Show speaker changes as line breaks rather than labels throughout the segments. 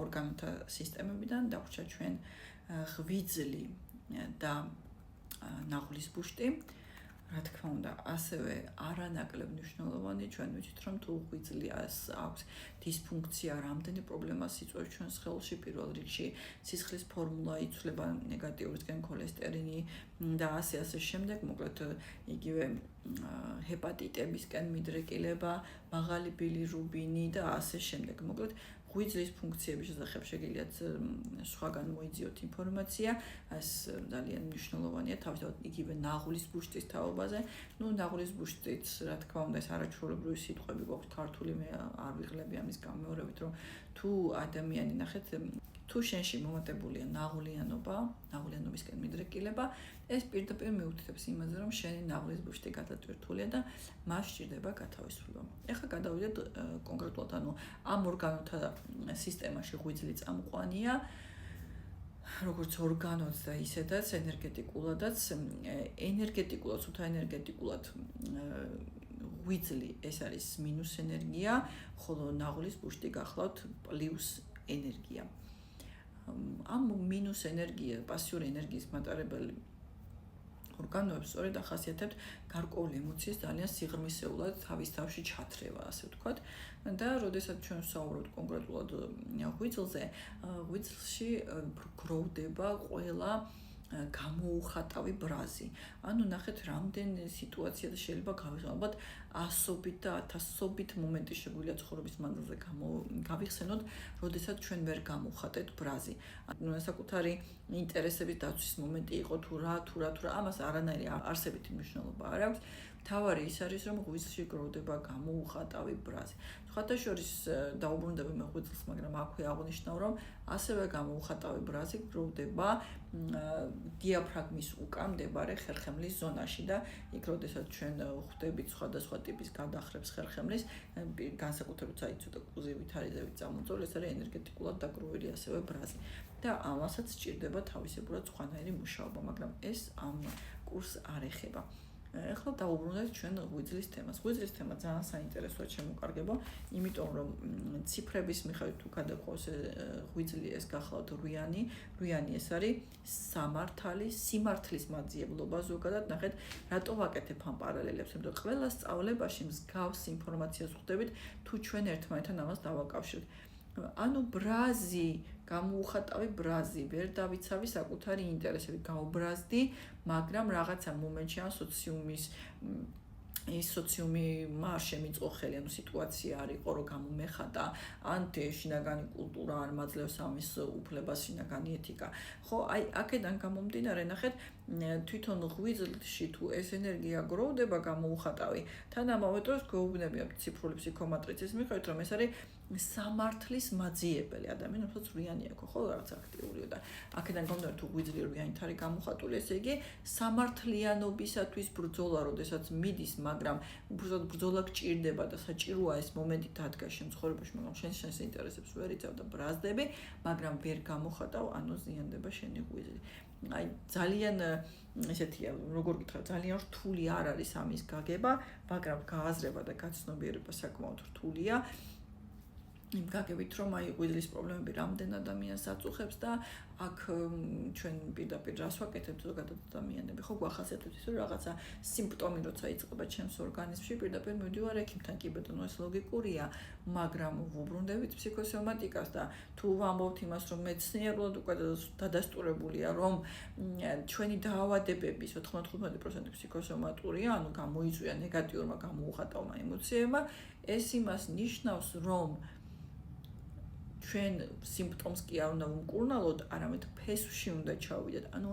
ორგანოთა სისტემებიდან დაგვრჩა ჩვენ ღვიძლი და ნაღლის ბუშტი. რა თქმა უნდა, ასევე არანაკლებ მნიშვნელოვანი ჩვენ ვიცით, რომ თუ ღვიძლს აქვს დისფუნქცია, რამდენი პრობლემას იწვევს ჩვენს ხელში, პირველ რიგში სისხლის ფორმულა იცვლება ნეგატიურისკენ ქოლესტერინი და ასე შემდეგ, მოკლედ იგივე ჰეპატიტებისკენ მიდრეკილება, მაღალი ბილირუბინი და ასე შემდეგ. მოკლედ ღვიძლის ფუნქციების შესახებ შეგიძლიათ სხვაგან მოიძიოთ ინფორმაცია, ეს ძალიან მნიშვნელოვანია, თავისთავად იგივე ნაღლის ბუშტის თაობაზე. ნაღლის ბუშტიც, რა თქმა უნდა, ეს არაჩვეულებრივი სიტყვები გვაქვს ქართული, მე არ ვიღლები ამის გამეორებით, რომ თუ ადამიანი ნახეთ, თუ შენში მომატებულია ნაღლიანობა, ნაღლიანობისკენ მიდრეკილება, ეს პირდაპირ მიუთითებს იმაზე, რომ შენი ნაღლის ბუშტი გადატვირთულია და მას სჭირდება გათავისუფლება. ეხლა გადავიდეთ კონკრეტულად, ამ ორგანოთა სისტემაში ღვიძლი წამყვანია, როგორც ორგანოც და ისედაც ენერგეტიკულადაც, ენერგეტიკულად, სუთა ენერგეტიკულად ღვიძლი ეს არის მინუს ენერგია, ხოლო ნაღლის ბუშტი გახლავთ პლუს ენერგია. ამ მინუს ენერგია, პასიური ენერგიის მატარებელი ორგანოებს სწორედ ახასიათებთ გარკვეული ემოციის ძალიან სიღრმისეულად თავის თავში ჩათრევა, ასე ვთქვათ. და როდესაც ჩვენ ვსაუბრობთ კონკრეტულად ღვიძლზე, ღვიძლში გროვდება ყველა გამოუხატავი ბრაზი. ანუ ნახეთ, რამდენი სიტუაციად შეიძლება გავიხსენოთ, ასობით და ათასობით მომენტი შეგვიძლია ცხოვრების მანძილზე გავიხსენოთ, როდესაც ჩვენ ვერ გამოვხატეთ ბრაზი. ანუ საკუთარი ინტერესების დაცვის მომენტი იყო თუ რა, ამას არანაირი არსებითი მნიშვნელობა არ აქვს. მთავარი ის არის, რომ ღვიძლში გროვდება გამოუხატავი ბრაზი. სხვათა შორის დაუბრუნდები მე ღვიძლს, მაგრამ აქვე აღნიშნავ, რომ ასევე გამოუხატავი ბრაზი გროვდება დიაფრაგმის უკან მდებარე ხერხემლის ზონაში და იქ როდესაც ჩვენ ხვდებით სხვადასხვა ტიპის გადახრებს ხერხემლის, განსაკუთრებით აი ცოტა კუზივით არის წამოწოლი, ეს არის ენერგეტიკულად დაგროვილი ასევე ბრაზი. და ამასაც სჭირდება თავისებურად სხვანაირი მუშაობა, მაგრამ ეს ამ კურსს არ ეხება. ეხლა დავუბრუნდეთ ჩვენ ღვიძლის თემას. ღვიძლის თემა ძალიან საინტერესოა შემოკარგებო, იმიტომ რომ ციფრების მიხედვით თუ გადაგყავს ღვიძლი ეს გახლავთ რვიანი ეს არის სიმართლის მაძიებლობა ზოგადად. ნახეთ, რატო ვაკეთებ ამ პარალელებს, იმიტომ ყველა სწავლებაში მსგავს ინფორმაციას ხვდებით, თუ ჩვენ ერთმანეთთან ამას დავაკავშირებთ. ანუ ბრაზი, გამოუხატავი ბრაზი, ვერ დავიცავი საკუთარი ინტერესები, გავბრაზდი, მაგრამ რაღაცა მომენტში ან სოციუმი მარ შემიწყოხელი, ანუ სიტუაცია არ იყო, რომ გამომეხატა, ან შინაგანი კულტურა არ მაძლევს ამის უფლებას, შინაგანი ეთიკა. ხო, აი აქედან გამომდინარე, ნახეთ, თვითონ ღვიძლში თუ ეს ენერგია გროვდება გამოუხატავი, თან ამავე დროს გვეუბნებია ციფრული ფსიქომატრიცის მიხედვით, რომ ეს არის სამართლის მაძიებელი. ადამიანი უფრო რვიანი აქვს, ხო, რაღაც აქტიურია და აქედან გამომდინარე, თუ ღვიძლი რვიანით არის გამოხატული, ესე იგი სამართლიანობისათვის ბრძოლა, როდესაც მიდის, მაგრამ უბრალოდ ბრძოლა გჭირდება და საჭიროა ეს მომენტი დადგა შენ ცხოვრებაში, მაგრამ შენს ინტერესებს ვერ იცავ და ბრაზდები, მაგრამ ვერ გამოხატავ, ანუ ზიანდება შენი ღვიძლი. აი ძალიან ესეთია, როგორ გითხრათ, ძალიან რთული არ არის ამის გაგება, მაგრამ გააზრება და გაცნობიერება საკმაოდ რთულია. იმ გაგებით, რომ აი ღვიძლის პრობლემები რამდენ ადამიანს აწუხებს და აქ ჩვენ პირდაპირ რას ვაკეთებთ ზოგადად ადამიანები, ხო გვახასიათებთ ის, რომ რაღაცა სიმპტომი როცა იწყება ჩემს ორგანიზმში, პირდაპირ მივდივარ ექიმთან, კი ბატონო, ეს ლოგიკურია, მაგრამ ვუბრუნდებით ფსიქოსომატიკას და თუ ვამბობთ იმას, რომ მეცნიერულად უკვე დადასტურებულია, რომ ჩვენი დაავადებების 95% ფსიქოსომატურია, ანუ გამოიწვია ნეგატიურმა გამოუხატავმა ემოციებმა, ეს იმას ნიშნავს, რომ ჩვენ სიმპტომს კი არ უნდა ვუმკურნალოთ, არამედ ფესვში უნდა ჩავიდეთ. ანუ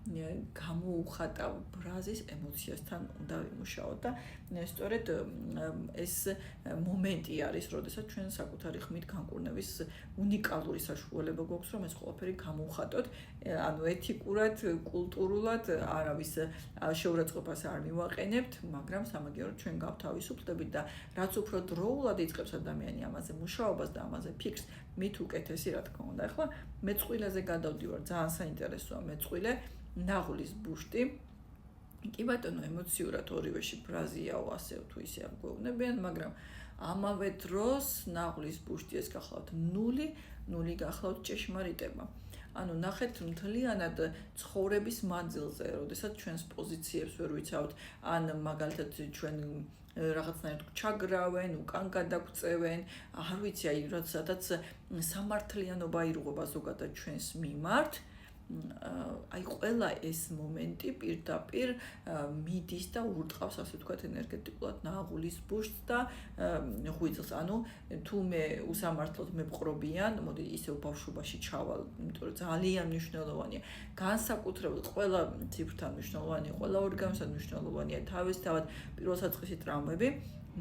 გამოუხატავ ბრაზის ემოციასთან უნდა ვიმუშაოთ და სწორედ ეს მომენტი არის, როდესაც ჩვენ საკუთარი ხმით განკურნების უნიკალური საშუალება გვაქვს, რომ ეს ყველაფერი გამოვხატოთ, ანუ ეთიკურად, კულტურულად, არავის შეურაცხყოფას არ მივაყენებთ, მაგრამ სამაგიეროდ ჩვენ გავთავისუფლდებით და რაც უფრო დროულად იწყებს ადამიანი ამაზე მუშაობას და ამაზე ფიქრს, მით უკეთესი, რა თქმა უნდა. ახლა მეწყვილეზე გადავდივარ, ძალიან საინტერესოა მეწყვილე, ნაღლის ბუშტი. კი ბატონო, ემოციურად ორივეში ბრაზიაო, ასე თუ ისე გვეუბნებიან, მაგრამ ამავე დროს ნაღლის ბუშტი ეს გახლავთ 0, 0 გახლავთ ჭეშმარიტება. ანუ ნახეთ მთლიანად ცხოვრების მანძილზე, როდესაც ჩვენს პოზიციებს ვერ ვიცავთ, ან მაგალითად ჩვენ რაღაცნაირად ჩაგრავენ, უკან გადაგწევენ, არ ვიცი, აი როდესაც სამართლიანობა ირღვევა ზოგადად ჩვენს მიმართ, აი ყველა ეს მომენტი პირდაპირ მიდის და ურტყავს, ასე ვთქვათ, ენერგეტიკულად ნაღულის ბუშტს და ღვიძლს. ანუ თუ მე უსამართლოდ მებყრობიან, მოდი ისევ ბავშვობაში ჩავალ, იმიტომ რომ ძალიან მნიშვნელოვანია. განსაკუთრებით ყველა ციფრთან მნიშვნელოვანია, ყველა ორგანოსთან მნიშვნელოვანია თავისთავად პირველ საწყისი ტრაუმები,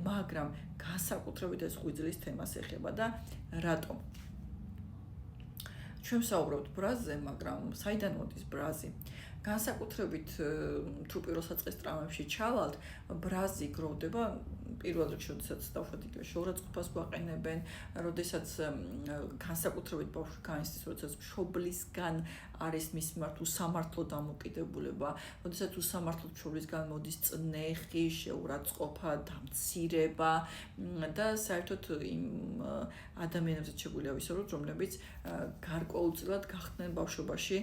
მაგრამ განსაკუთრებით ეს ღვიძლის თემას ეხება და რატომ? ჩვენ ვსაუბრობთ ბრაზზე, მაგრამ საიდან მოდის ბრაზი? განსაკუთრებით თუ პირველ საწყის ტრაუმებში ჩავალთ, ბრაზი გროვდება პირველ რიგში, როდესაც დავუშვათ იგივე შოვრაწყობას გვაყენებენ, როდესაც განსაკუთრებით ბავშვი განიცდის, როდესაც მშობლისგან არის მის მიმართ უსამართლო დამოკიდებულება, როდესაც უსამართლოდ მშობლისგან მოდის წნეხი, შეურაცხყოფა, დამცირება და საერთოდ იმ ადამიანებზე შეგვიძლია ვისაუბროთ, რომლებიც გარკვეულწილად გახდნენ ბავშვობაში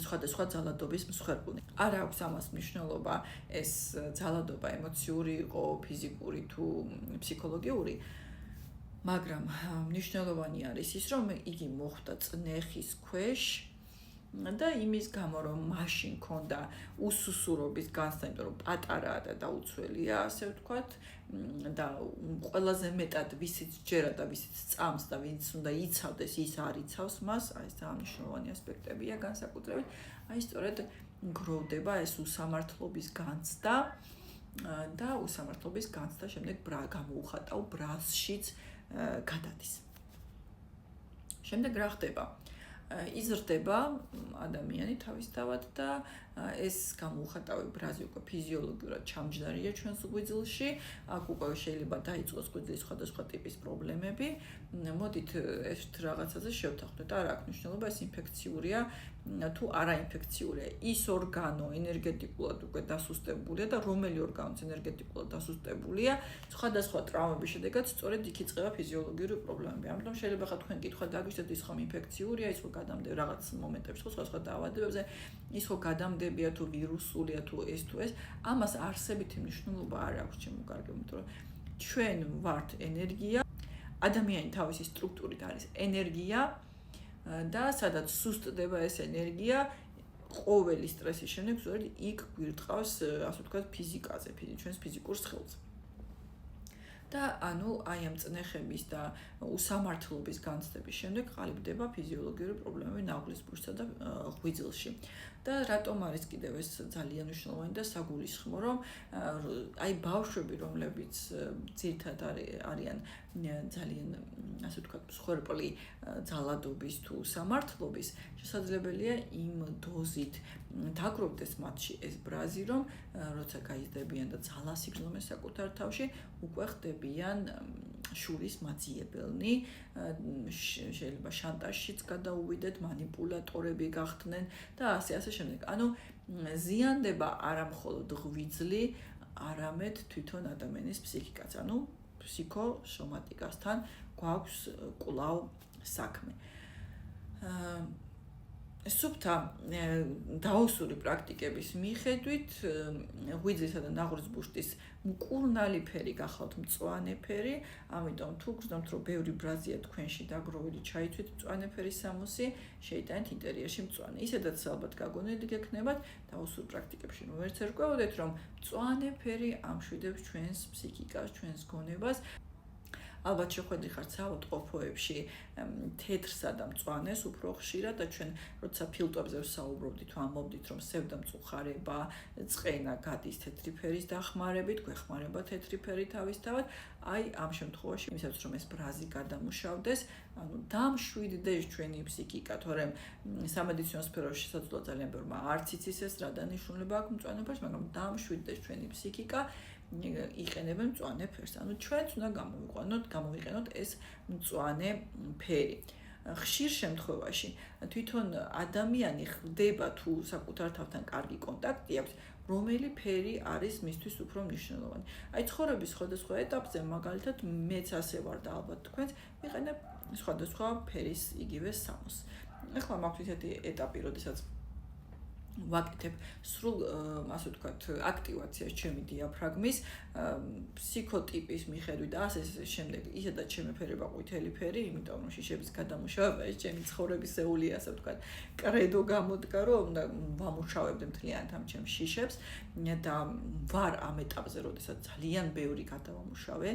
სხვადასხვა ძალადობის მსხვერპლი. არ აქვს ამას მნიშვნელობა ეს ძალადობა ემოციური იყო, ფიზიკური თუ ფსიქოლოგიური, მაგრამ მნიშვნელოვანი არის ის, რომ იგი მოხვდა წნეხის ქვეშ და იმის გამო, რომ მაშინ ქონდა უსუსურობის განცდა, იმიტომ რომ პატარაა და დაუცველია, ასე ვთქვათ, და ყველაზე მეტად ვისიც ჯერა და ვისიც წამს და ვინც უნდა იცავდეს, ის არ იცავს მას, აი ეს ძალიან მნიშვნელოვანი ასპექტებია განსაკუთრებით. აი სწორედ გროვდება ეს უსამართლობის განცდა და უსამართლობის განცდა შემდეგ გამოუხატავ ბრაზშიც გადადის. შემდეგ რა ხდება? იზრდება ადამიანი თავისთავად და ეს გამოუხატავი ბრაზი უკვე ფიზიოლოგიურად ჩამჯდარია ჩვენს ღვიძლში, აქ უკვე შეიძლება დაიწყოს ღვიძლის სხვადასხვა ტიპის პრობლემები. მოდით ერთ რაღაცაზე შევთანხმდეთ, არა აქვს მნიშვნელობა, ეს ინფექციურია თუ არაინფექციურია. ის ორგანო ენერგეტიკულად უკვე დასუსტებულია და რომელი ორგანოც ენერგეტიკულად დასუსტებულია, სხვადასხვა ტრაუმების შედეგად სწორედ იქ იწყება ფიზიოლოგიური პრობლემები. ამიტომ შეიძლება ხა თქვენ კითხვა დაგვიშვათ, ის ხომ ინფექციურია, ის ხო გადამდები რაღაც მომენტებში, სხვადასხვა დაავადებებზე, ის ხო გადამდებია თუ ვირუსულია თუ ეს. ამას არსებითი მნიშვნელობა არ აქვს ჩემო კარგო, იმიტომ რომ ჩვენ ვართ ენერგია, ადამიანი თავისი სტრუქტურით არის ენერგია და სადაც სუსტდება ეს ენერგია, ყოველი სტრესის შემდეგ სწორედ იქ გვირტყავს, ასე ვთქვათ, ფიზიკაზე, ჩვენს ფიზიკურ სხეულზე. და ანუ აი ამ წნეხების და უსამართლობის განცდების შემდეგ ყალიბდება ფიზიოლოგიური პრობლემები ნაღლის ბუშტსა და ღვიძლში. და რატომ არის კიდევ ეს ძალიან მნიშვნელოვანი და საგულისხმო, რომ აი ბავშვები, რომლებიც ძირითადად არიან ძალიან, ასე ვთქვათ, მსხვერპლი ძალადობის თუ სამართლობის, შესაძლებელია იმ დოზით დაგროვდეს მათში ეს ბრაზი, რომ როცა გაიზრდებიან და ძალას იგრძნობენ საკუთარ თავში, უკვე ხდებიან შურის მაძიებელნი, შეიძლება შანტაჟშიც გადაუვიდეთ, манипуляტორები გახდნენ და ასე შემდეგ. ანუ ზიანდება არა მხოლოდ ღვიძლი, არამედ თვითონ ადამიანის ფსიქიკაც, ანუ ფსიქოსომატიკასთან გვაქვს კვლავ საქმე. სუფთა დაოსური პრაქტიკების მიხედვით ღვიძლისა და ნაღლის ბუშტის მკურნალი ფერი გახლავთ მწვანე ფერი, ამიტომ თუ გრძნობთ, რომ ბევრი ბრაზია თქვენში დაგროვილი ჩაიცვით მწვანე ფერის სამოსი, შეიტანეთ ინტერიერში მწვანე. ისედაც ალბათ გაგონილი გექნებათ დაოსურ პრაქტიკებში, რომ ვერც არ გვეოდეთ, რომ მწვანე ფერი ამშვიდებს ჩვენს ფსიქიკას, ჩვენს გონებას. ალბათ შეხვედრი ხართ საავადმყოფოებში თეთრსა და მწვანეს უფრო ხშირად და ჩვენ როცა ფილტვებზე ვსაუბრობდით, ამბობდით, რომ სევდამწუხარება, წყენა გადის თეთრი ფერის დახმარებით, გვეხმარება თეთრი ფერი თავისთავად, აი ამ შემთხვევაში, იმისათვის რომ ეს ბრაზი გადამუშავდეს, ანუ დამშვიდდეს ჩვენი ფსიქიკა, თორემ სამედიცინო სფეროში შესაძლოა ძალიან ბევრმა არც იცის ეს რა დანიშნულება აქვს მწვანეობაში, მაგრამ დამშვიდდეს ჩვენი ფსიქიკა, იყენებენ მწვანე ფერს. ანუ ჩვენც უნდა გამოვიყენოთ ეს მწვანე ფერი. ხშირ შემთხვევაში თვითონ ადამიანი ხდება თუ საკუთარ თავთან კარგი კონტაქტი აქვს, რომელი ფერი არის მისთვის უფრო მნიშვნელოვანი. აი ცხოვრების სხვადასხვა ეტაპზე მაგალითად მეც ასე ვარ და ალბათ თქვენც ვიყენებ სხვადასხვა ფერის იგივე სამოს. ახლა მაქვს ისეთი ეტაპი, როდესაც ვაკეთებ სრულ ასე ვთქვათ აქტივაციას ჩემი დიაფრაგმის ფსიქოტიპის მიხედვით და ასე შემდეგ ისედაც შემეფერება ყვითელი ფერი, იმიტომ რომ შიშების გადამუშავება ეს ჩემი ცხოვრებისეული ასე ვთქვათ კრედო გამოდგა, რომ უნდა ვამუშავებდე მთლიანად ამ ჩემს შიშებს და ვარ ამ ეტაპზე, როდესაც ძალიან ბევრი გადავამუშავე,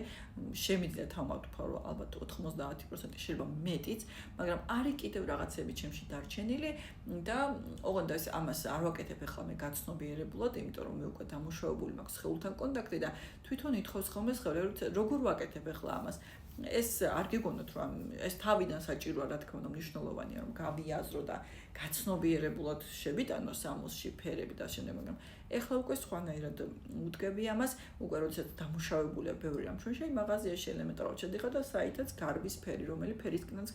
შემიძლია თავმავთვალო რომ ალბათ 90% შეიძლება მეტიც, მაგრამ არის კიდევ რაღაცები ჩემში დარჩენილი და ოღონდ ეს ამას არ ვაკეთებ ახლა მე გაცნობიერებულად, იმიტომ რომ მე უკვე დამუშავებული მაქვს სხეულთან კონტაქტი და თვითონ ითხოვს ხოლმე სხეულებს როგორ ვაკეთებ ახლა ამას. ეს არ გიგონოთ რომ ეს თავიდან საჭიროა, რა თქმა უნდა, მნიშვნელოვანია რომ გავიაზრო და გაცნობიერებულად შევიტანო სამოსში ფერები და შემდეგ, მაგრამ ახლა უკვე სხვანაირად უდგები ამას, უკვე როდესაც დამუშავებულია ბევრი რამ ჩვენ შეიძლება მაღაზიაში ელემენტარულად შედიხარ და საითაც გარბის ფერი, რომელი ფერისკენაც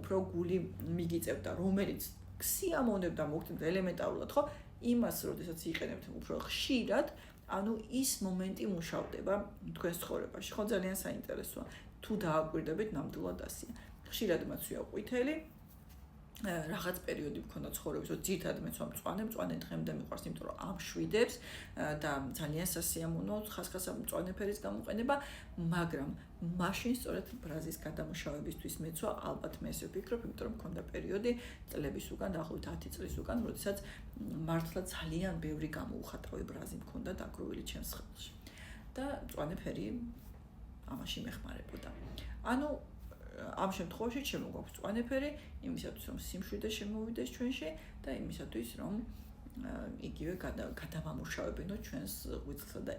უფრო გული მიგიწევდა, რომელიც სიამოვნებდა მოგწევდა ელემენტარულად, ხო? იმას, როდესაც იყენებთ უფრო ხშირად, ანუ ის მომენტი მუშავდება თქვენს ცხოვრებაში. ხო, ძალიან საინტერესოა. თუ დააკვირდებით, ნამდვილად ასია. ხშირად მაცვია ყვითელი, რაღაც პერიოდი მქონდა ცხოვრების, რომ ძირთად მეც მწვანე დღემდე მიყვარს, იმიტომ რომ ამშვიდებს და ძალიან სასიამოვნო ხასხასა მწვანე ფერის გამოყენება, მაგრამ მაშინ სწორედ ბრაზის გადამუშავებისთვის მეცვა, ალბათ მე ესე ვფიქრობ, იმიტომ რომ მქონდა პერიოდი წლების უკან, დაახლოებით 10 წლის უკან, როდესაც მართლა ძალიან ბევრი გამოუხატავი ბრაზი მქონდა დაგროვილი ჩემს ხელში. და მწვანე ფერი ამაში მეხმარებოდა. ანუ ამ შემთხვევაში შემოგვაქვს მწვანე ფერი, იმისათვის რომ სიმშვიდე შემოვიდეს ჩვენში და იმისათვის რომ იგივე გადავამუშავებინო ჩვენს ღვიძლსა და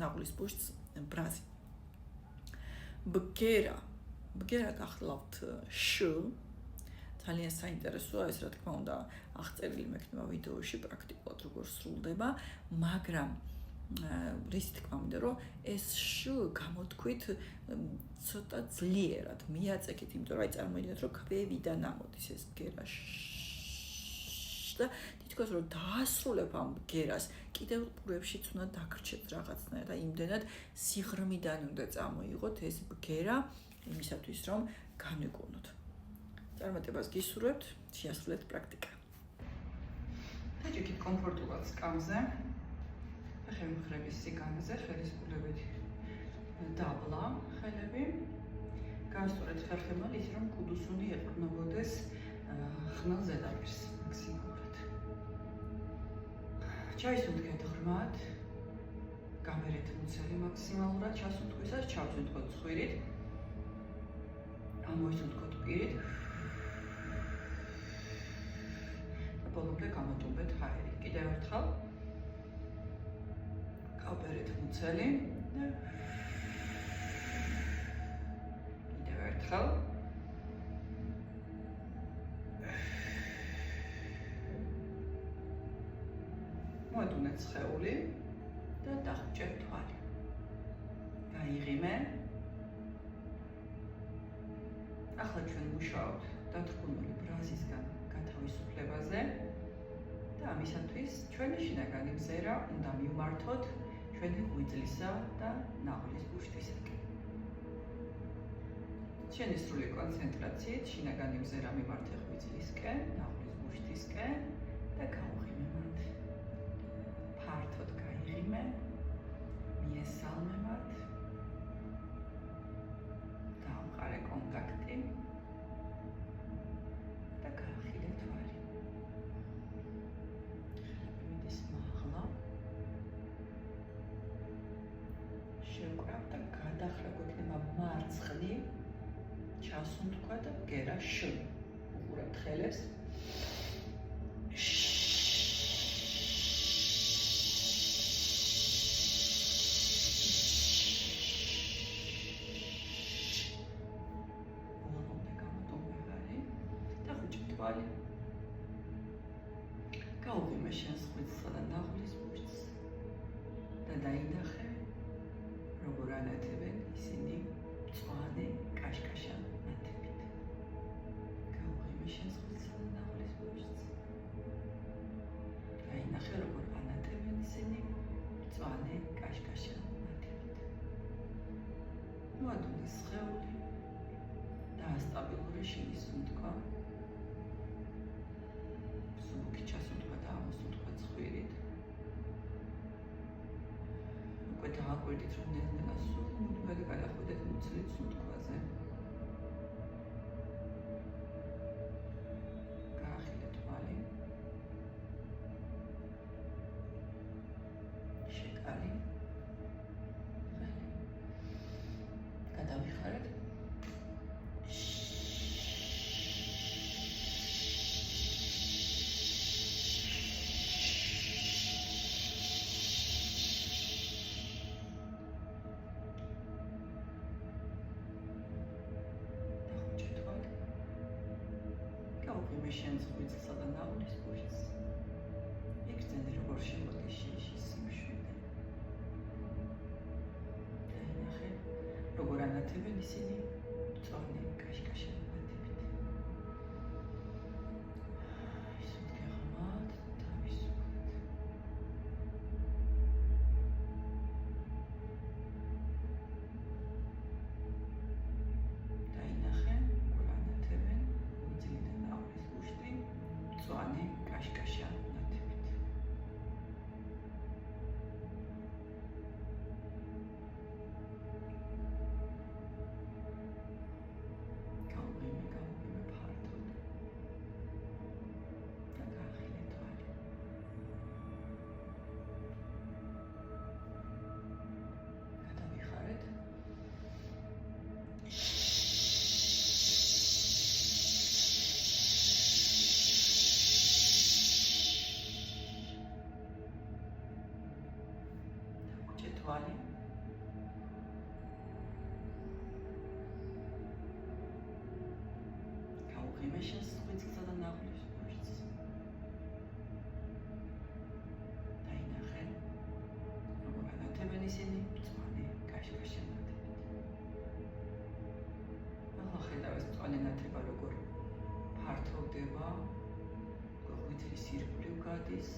ნაღლის ბუშტს ბრაზი. ბგერა გახლავთ შ ძალიან საინტერესოა ეს, რა თქმა უნდა, აღწერილი მექნება ვიდეოში პრაქტიკულად როგორ სრულდება, მაგრამ რის თქმა უნდა, რომ ეს შ გამოთქვით ცოტა ძლიერად მიაწექით, იმიტომ რომ აი წარმოიდგინეთ, რომ ქვევიდან ამოდის ეს ბგერა და თითქოს რომ დაასრულებ ამ ბგერას, კიდევ ყურებშიც უნდა დაგრჩეთ რაღაცნაირად და იმდენად სიღრმიდან უნდა წამოიღოთ ეს ბგერა იმისათვის, რომ განვიკუნოთ. წარმატებას გისურვებთ, შეასრულეთ პრაქტიკა. დაჭიქით კომფორტულად სკამზე. ხელი მხრების სიგანზე, ხელის კულებით დაბლა ხელები. განსწორეთ ხერხემალ ისე რომ კუდუსუნი ეყრდნობოდეს ხმელ ზედაპირს მაქსიმალურად. ჩაისუნთქეთ ღრმად. გამერეთ მუცელი მაქსიმალურად ჩასუნთქვისას ჩავსუნთქოთ ცხვირით. ამოისუნთქოთ პირით. და ბოლომდე გამოტუმბეთ ჰაერი. კიდევ ერთხელ გავბერეთ მუცელი და კიდევ ერთხელ მოედუნეთ სხეული და დახვჭეთ თვალი. გაიღიმე. ახლა ჩვენ მუშაობთ დათრგუნული ბრაზისგან გათავისუფლებაზე და ამისათვის ჩვენი შინაგანი მზერა უნდა მივმართოთ ჩვენი ღვიძლისა და ნაღლის ბუშტისაკენ. ჩვენი სრული კონცენტრაციით შინაგანი მზერა მივმართე ღვიძლისკენ, ნაღლის ბუშტისკენ და გავუღიმე მათ. ფართოდ გაიღიმე, მიესალმე მათ. დაამყარე კონტაქტი და გაახილე თვალი. მიდის მაღლა. შევკრავ და გადახრა გვექნება მარცხნი. ჩასუნთქვა და ბგერა შ. უყურებთ ხელებს. გაუღიმე შენს ღვიძლსა და ნაღლის ბუშტს და დაინახე, როგორ ანათებენ ისინი მწვანე კაშკაშა ნათებით. გაუღიმე შენს ღვიძლსა და ნაღლის ბუშტს. დაინახე, როგორ ანათებენ ისინი ნაღვლის სხეული და სტაბილური შინის სუნთქვა. სუბუქი ჩასუნთქვა და ამოსუნთქვა ცხვირით. უკვე დააკვირდით, რომ ნელ-ნელა სულ მუდმივად გადახვიდეთ მუცლის სუნთქვაზე. გაახილეთ თვალი. შეკალი. გადავიხარეთ. Გავუყიმე შენს ღვიძლსა და ნაღვლის ბუჩს. იგრძნე როგორ შემოდის შიშის სიმშვიდე. დაინახე, როგორ ანათებენ ისინი მწვანე კაშკაშებათებით. ისუნთქე ღრმად თავისუფლად. დაინახე, როგორ ანათებენ ღვიძლიდან ნაღვლის ბუშტი მწვანე კაშკაშებათებით. გავუყიმე ფართოდ და გაახილე თვალი. გადავიხარეთ. დავუჭე თვალი. გავუყიმე შენს ღვიძლსა და ნაღვლის ბუჩს. დაინახე, როგორ ანათებენ ისინი მწვანე კაშკაშებათებით. ახლა ხედავ ეს მწვანე ნათება როგორ ფართოვდება, ღვიძლის ირგვლივ გადის,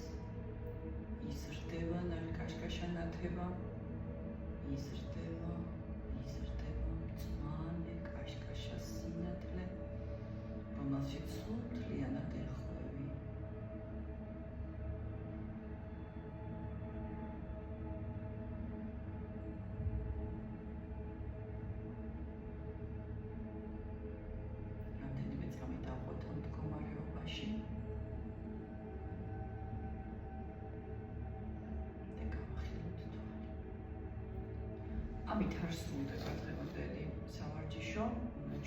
იზრდება კაშკაშა ნათება, იზრდება მწვანე კაშკაშა სინათლე, რომელშიც სულ მთლიანად ერხვევი. რამდენიმე წამი დავყოთ ამ მდგომარეობაში და გავახილოთ თვალი. ამით არ სრულდება დღევანდელი სავარჯიშო.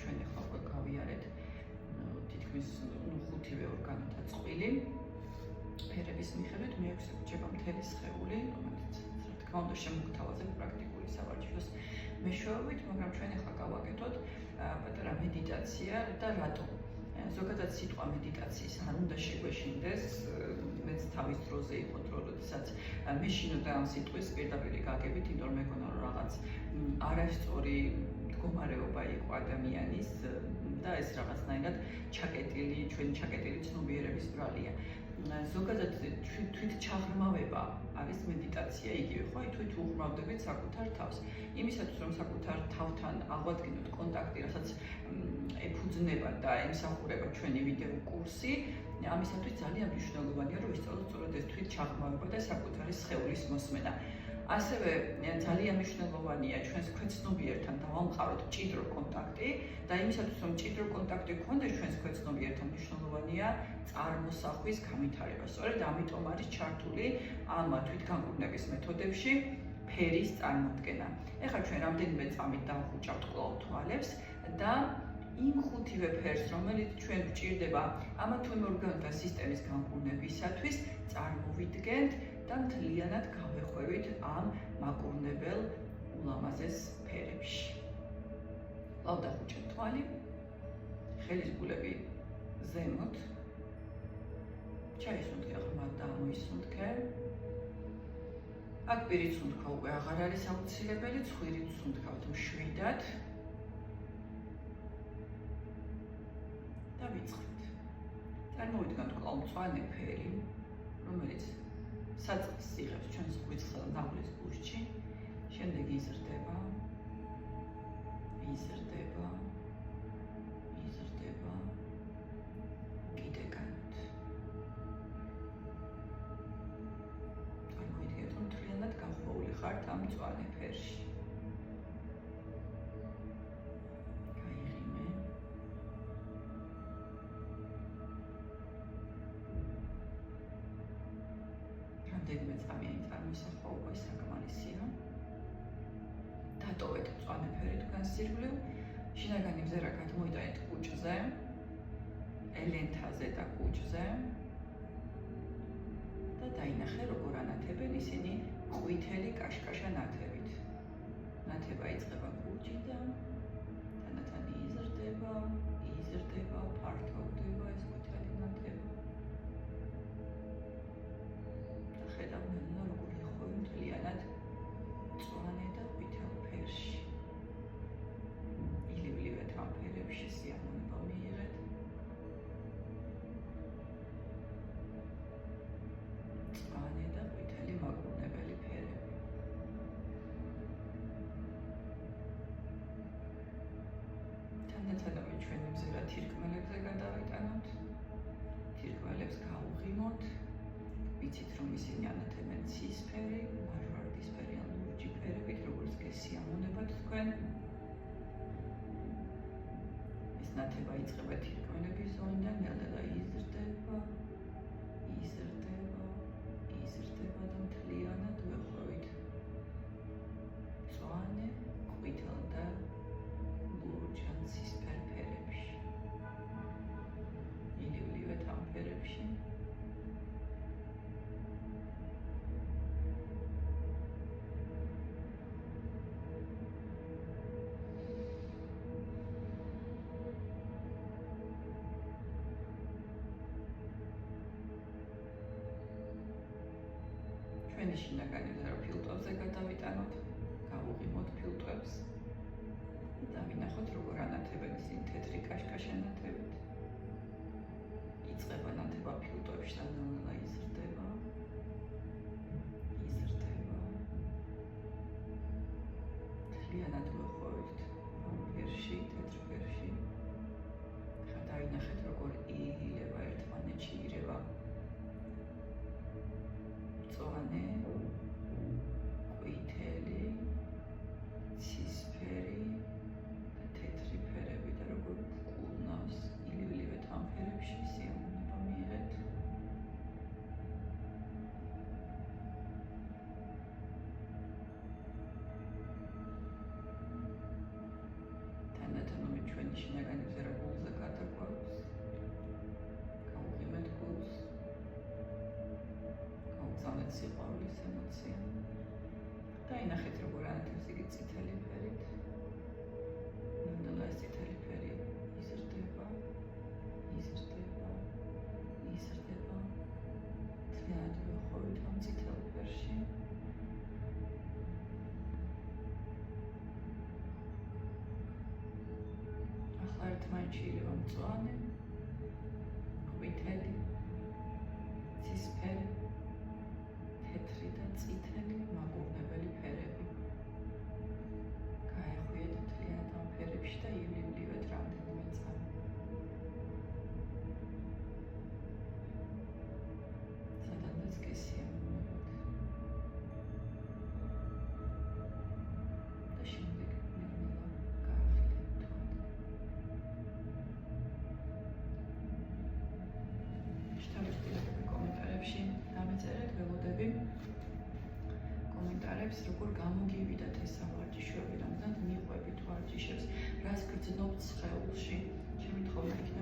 ჩვენ ახლა უკვე გავიარეთ თითქმის 5-ვე ორგანოთა წყვილი. ფერების მიხედვით მე-6 რჩება მთელი სხეული, რომელიც რა თქმა უნდა შემოგთავაზებ პრაქტიკული სავარჯიშოს მეშვეობით, მაგრამ ჩვენ ახლა გავაკეთოთ პატარა მედიტაცია და რატო? ზოგადად სიტყვა მედიტაციის არ უნდა შეგვეშინდეს, მეც თავის დროზე იყო დრო, როდესაც მეშინოდა ამ სიტყვის პირდაპირ გაგებით, იმიტომ რომ მეგონა რომ რაღაც არასწორი მდგომარეობა იყო ადამიანის და ეს რაღაცნაირად ჩვენი ჩაკეტილი ცნობიერების ბრალია. ზოგადად თვით ჩაღრმავება არის მედიტაცია იგივე, ხო? თვით უღრმავდებით საკუთარ თავს. იმისათვის რომ საკუთარ თავთან აღვადგინოთ კონტაქტი, რასაც ეფუძნება და ემსახურება ჩვენი ვიდეო კურსი, ამისათვის ძალიან მნიშვნელოვანია რომ ვისწავლოთ სწორედ ეს თვით ჩაღრმავება და საკუთარი სხეულის მოსმენა. ასევე ძალიან მნიშვნელოვანია ჩვენს ქვეცნობიერთან დავამყაროთ მჭიდრო კონტაქტი და იმისათვის რომ მჭიდრო კონტაქტი გქონდეს ჩვენს ქვეცნობიერთან მნიშვნელოვანია წარმოსახვის განვითარება. სწორედ ამიტომ არის ჩართული ამ თვითგანკურნების მეთოდებში ფერის წარმოდგენა. ეხლა ჩვენ რამდენიმე წამით დავხუჭავთ კვლავ თვალებს და იმ 5-ვე ფერს, რომელიც ჩვენ გვჭირდება ამა თუ იმ ორგანოთა სისტემის განკურნებისათვის, წარმოვიდგენთ და მთლიანად გავეხვევით ამ მაკურნებელ ულამაზეს ფერებში. კვლავ დავხუჭეთ თვალი, ხელის გულები ზემოთ, ჩაისუნთქე ღრმად და ამოისუნთქე. აქ პირით სუნთქვა უკვე აღარ არის აუცილებელი, ცხვირით სუნთქავთ მშვიდად და ვიწყებთ. წარმოვიდგინოთ კვლავ მწვანე ფერი, რომელიც საწყის იღებს ჩვენს ღვიძლსა და ნაღვლის ბუშტში, შემდეგ იზრდება, იზრდება, იზრდება, კიდე განთ. წარმოიდგინეთ, რომ მთლიანად გახვეული ხართ ამ მწვანე ფერში. გაიღიმე. რამდენიმე წამიანი წარმოსახვაობა საკმარისია. დატოვეთ მწვანე ფერი თქვენს სირბლივ, შინაგანი მზერა გადმოიტანეთ კუჭზე, ელენთაზე და კუჭზე და დაინახე, როგორ ანათებენ ისინი ყვითელი კაშკაშა ნათებით. ნათება იწყება კუჭიდან, თანდათან იზრდება, ფართოვდება ეს ყვითელი ნათება. და ხედავდნენ, როგორ იხოი მთლიანად მწვანე და ყვითელ ფერში. ილივლივეთ ამ ფერებში სიამოვნება მიიღეთ. მწვანე და ყვითელი მაგუნებელი ფერები. თანდათანობით ჩვენი მზერა თირკმელებზე გადავიტანოთ. თირკმელებს გავუღიმოთ. ვიცით, რომ ისინი ანათებენ ცისფერი, მარჯვარდისფერი ან ლურჯი ფერებით, როგორც კი სიამოვნებათ თქვენ. ეს ნათება იწყება თირკმელების ზონიდან, ნელ-ნელა იზრდება და მთლიანად ვეხვევით მწვანე, ყვითელ და ლურჯ ან ცისფერ ფერებში. ილივლივეთ ამ ფერებში. ჩვენი შინაგანი მზერა ფილტვებზე გადავიტანოთ, გავუღიმოთ ფილტვებს და დავინახოთ, როგორ ანათებენ ისინი თეთრი კაშკაშა ნათებით. იწყება ნათება ფილტვებში და ნელ-ნელა იზრდება. მთლიანად ვეხვევით ამ ფერში, თეთრ ფერში. ხა დავინახეთ, როგორ იილება ერთმანეთში ირება მწვანე, ყვითელი, ცისფერი და თეთრი ფერები და როგორ გულნავს. ილივლივეთ ამ ფერებში სიამოვნება მიიღეთ. თანდათანობით ჩვენი შინაგანი მზერა გულზე გადაგვაქვს. გავუღიმეთ გულს. გავუგზავნეთ სიყვარულის ემოცია. დაინახეთ, როგორ ანათებს იგი წითელი ფერით. ნელ-ნელა ეს წითელი ფერი იზრდება. მთლიანად ვეხვევით ამ წითელ ფერში. ახლა ერთმანეთში ირება მწვანე, ყვითელი, ცისფერი, თეთრი და წითელი მაგურნებელი ფერები. გაეხვიეთ მთლიანად ამ ფერებში და ილივლივეთ რამდენიმე წამი. სადაც კი სიამოვნებთ. და შემდეგ ნელ-ნელა გაახილეთ თვალ. შეთანხმებები კომენტარებში დამეწერეთ, ველოდები კომენტარებს, როგორ გამოგივიდათ ეს სავარჯიშოები, რამდენად მიყვებით ვარჯიშებს, რას გრძნობთ სხეულში. ჩემი თხოვნა იქნება